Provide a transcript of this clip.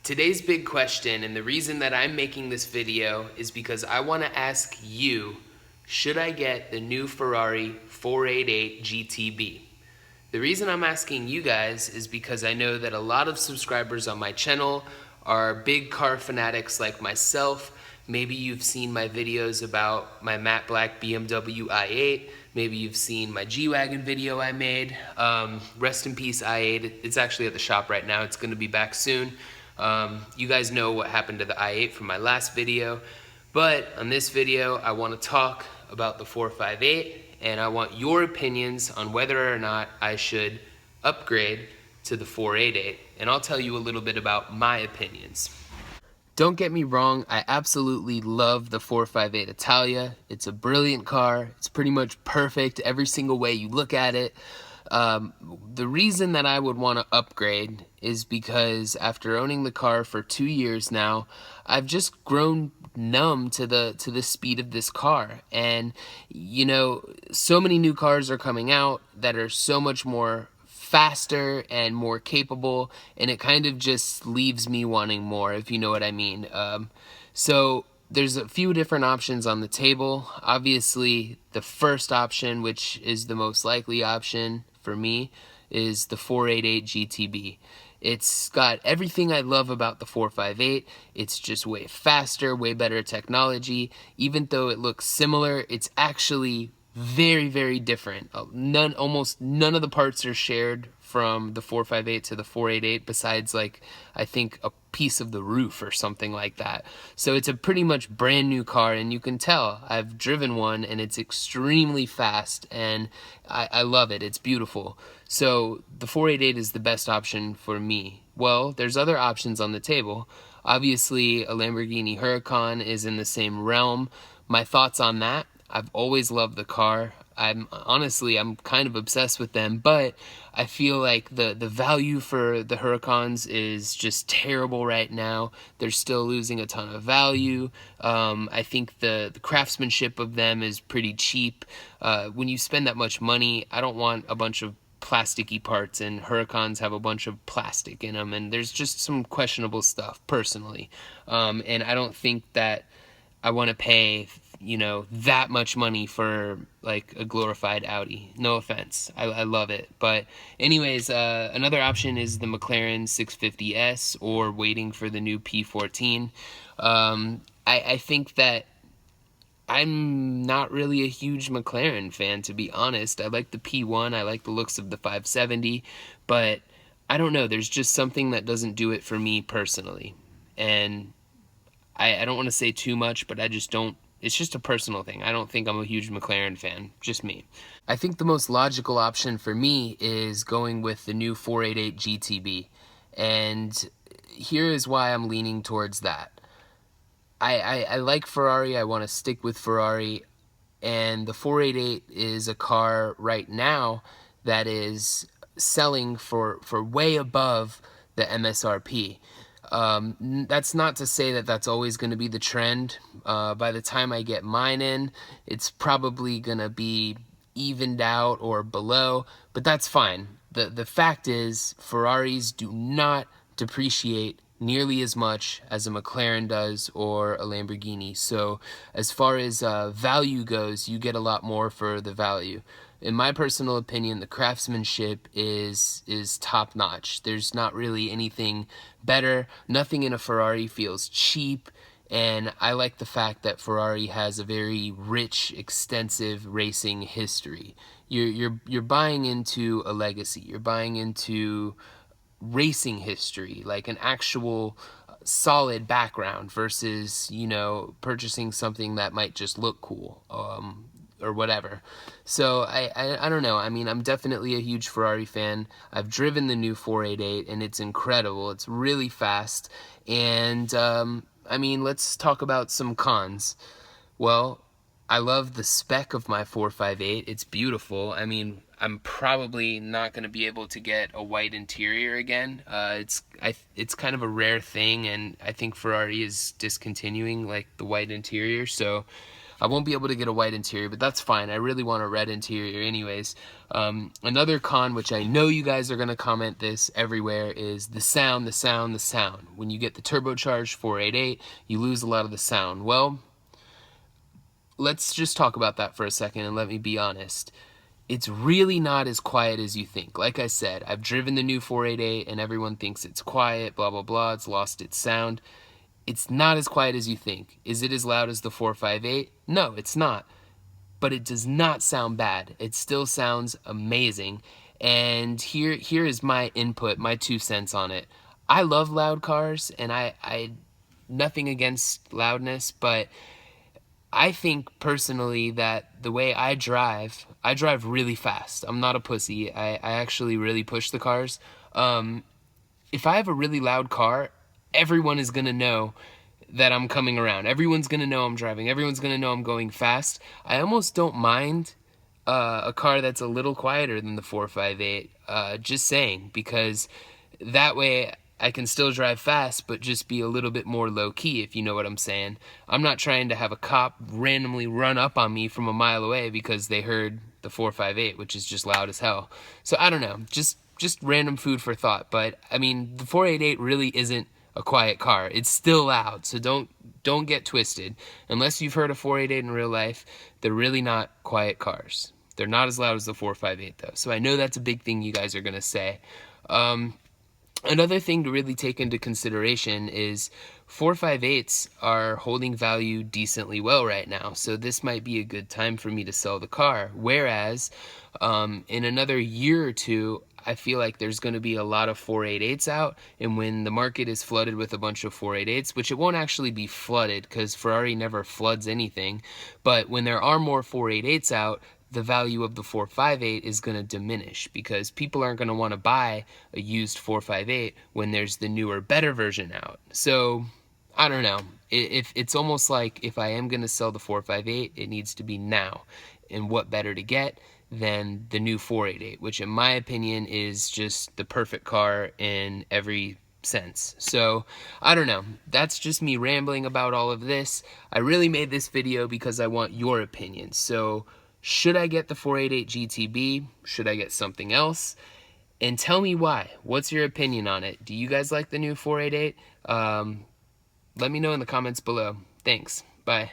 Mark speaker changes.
Speaker 1: Today's big question, and the reason that I'm making this video, is because I want to ask you, should I get the new Ferrari 488 GTB? The reason I'm asking you guys is because I know that a lot of subscribers on my channel are big car fanatics like myself. Maybe you've seen my videos about my matte black BMW i8. Maybe you've seen my G-Wagon video I made. Rest in peace i8. It's actually at the shop right now. It's going to be back soon. You guys know what happened to the i8 from my last video. But on this video, I want to talk about the 458, and I want your opinions on whether or not I should upgrade to the 488. And I'll tell you a little bit about my opinions. Don't get me wrong, I absolutely love the 458 Italia. It's a brilliant car. It's pretty much perfect every single way you look at it. The reason that I would want to upgrade is because after owning the car for 2 years now, I've just grown numb to the speed of this car. And you know, so many new cars are coming out that are so much more faster and more capable, and it kind of just leaves me wanting more, if you know what I mean. So there's a few different options on the table. Obviously, the first option, which is the most likely option for me, is the 488 GTB. It's got everything I love about the 458. It's just way faster, way better technology. Even though it looks similar, it's actually very, very different. Almost none of the parts are shared from the 458 to the 488, besides, like, I think a piece of the roof or something like that. So it's a pretty much brand new car, and you can tell I've driven one, and it's extremely fast, and I love it. It's beautiful. So the 488 is the best option for me. Well, there's other options on the table. Obviously, a Lamborghini Huracan is in the same realm. My thoughts on that: I've always loved the car. I'm kind of obsessed with them, but I feel like the value for the Huracans is just terrible right now. They're still losing a ton of value. I think the craftsmanship of them is pretty cheap. When you spend that much money, I don't want a bunch of plasticky parts, and Huracans have a bunch of plastic in them, and there's just some questionable stuff personally. And I don't think that I want to pay, you know, that much money for like a glorified Audi. No offense, I love it. But anyways, another option is the McLaren 650S, or waiting for the new P14. I think that I'm not really a huge McLaren fan, to be honest. I like the P1, I like the looks of the 570, but I don't know, there's just something that doesn't do it for me personally. And I don't want to say too much, but I just don't. It's just a personal thing. I don't think I'm a huge McLaren fan. Just me. I think the most logical option for me is going with the new 488 GTB. And here is why I'm leaning towards that. I like Ferrari. I want to stick with Ferrari. And the 488 is a car right now that is selling for way above the MSRP. That's not to say that that's always going to be the trend. By the time I get mine in, it's probably going to be evened out or below, but that's fine. The fact is, Ferraris do not depreciate nearly as much as a McLaren does or a Lamborghini. So as far as value goes, you get a lot more for the value. In my personal opinion, the craftsmanship is top notch. There's not really anything better. Nothing in a Ferrari feels cheap, and I like the fact that Ferrari has a very rich, extensive racing history. You're buying into a legacy. You're buying into racing history, like an actual solid background, versus, you know, purchasing something that might just look cool. Or whatever. So I don't know. I mean, I'm definitely a huge Ferrari fan. I've driven the new 488, and it's incredible. It's really fast. And I mean, let's talk about some cons. Well, I love the spec of my 458. It's beautiful. I mean, I'm probably not going to be able to get a white interior again. It's kind of a rare thing, and I think Ferrari is discontinuing like the white interior. So I won't be able to get a white interior, but that's fine. I really want a red interior anyways. Another con, which I know you guys are going to comment this everywhere, is the sound, the sound, the sound. When you get the turbocharged 488, you lose a lot of the sound. Well, let's just talk about that for a second and let me be honest. It's really not as quiet as you think. Like I said, I've driven the new 488 and everyone thinks it's quiet, blah, blah, blah. It's lost its sound. It's not as quiet as you think. Is it as loud as the 458? No, it's not. But it does not sound bad. It still sounds amazing. And here is my input, my 2 cents on it. I love loud cars, and I nothing against loudness, but I think personally that the way I drive really fast. I'm not a pussy. I actually really push the cars. If I have a really loud car, everyone is going to know that I'm coming around. Everyone's going to know I'm driving. Everyone's going to know I'm going fast. I almost don't mind a car that's a little quieter than the 458, just saying, because that way I can still drive fast, but just be a little bit more low-key, if you know what I'm saying. I'm not trying to have a cop randomly run up on me from a mile away because they heard the 458, which is just loud as hell. So I don't know, just random food for thought. But I mean, the 488 really isn't a quiet car. It's still loud, so don't get twisted. Unless you've heard a 488 in real life, they're really not quiet cars. They're not as loud as the 458 though. So I know that's a big thing you guys are gonna say. Another thing to really take into consideration is 458s are holding value decently well right now, so this might be a good time for me to sell the car. Whereas in another year or two, I feel like there's going to be a lot of 488s out, and when the market is flooded with a bunch of 488s, which it won't actually be flooded because Ferrari never floods anything, but when there are more 488s out, the value of the 458 is going to diminish because people aren't going to want to buy a used 458 when there's the newer, better version out. So, I don't know. It's almost like if I am going to sell the 458, it needs to be now. And what better to get than the new 488, which in my opinion is just the perfect car in every sense. So I don't know, that's just me rambling about all of this. I really made this video because I want your opinion. So should I get the 488 GTB? Should I get something else? And tell me why. What's your opinion on it? Do you guys like the new 488? Let me know in the comments below. Thanks. Bye.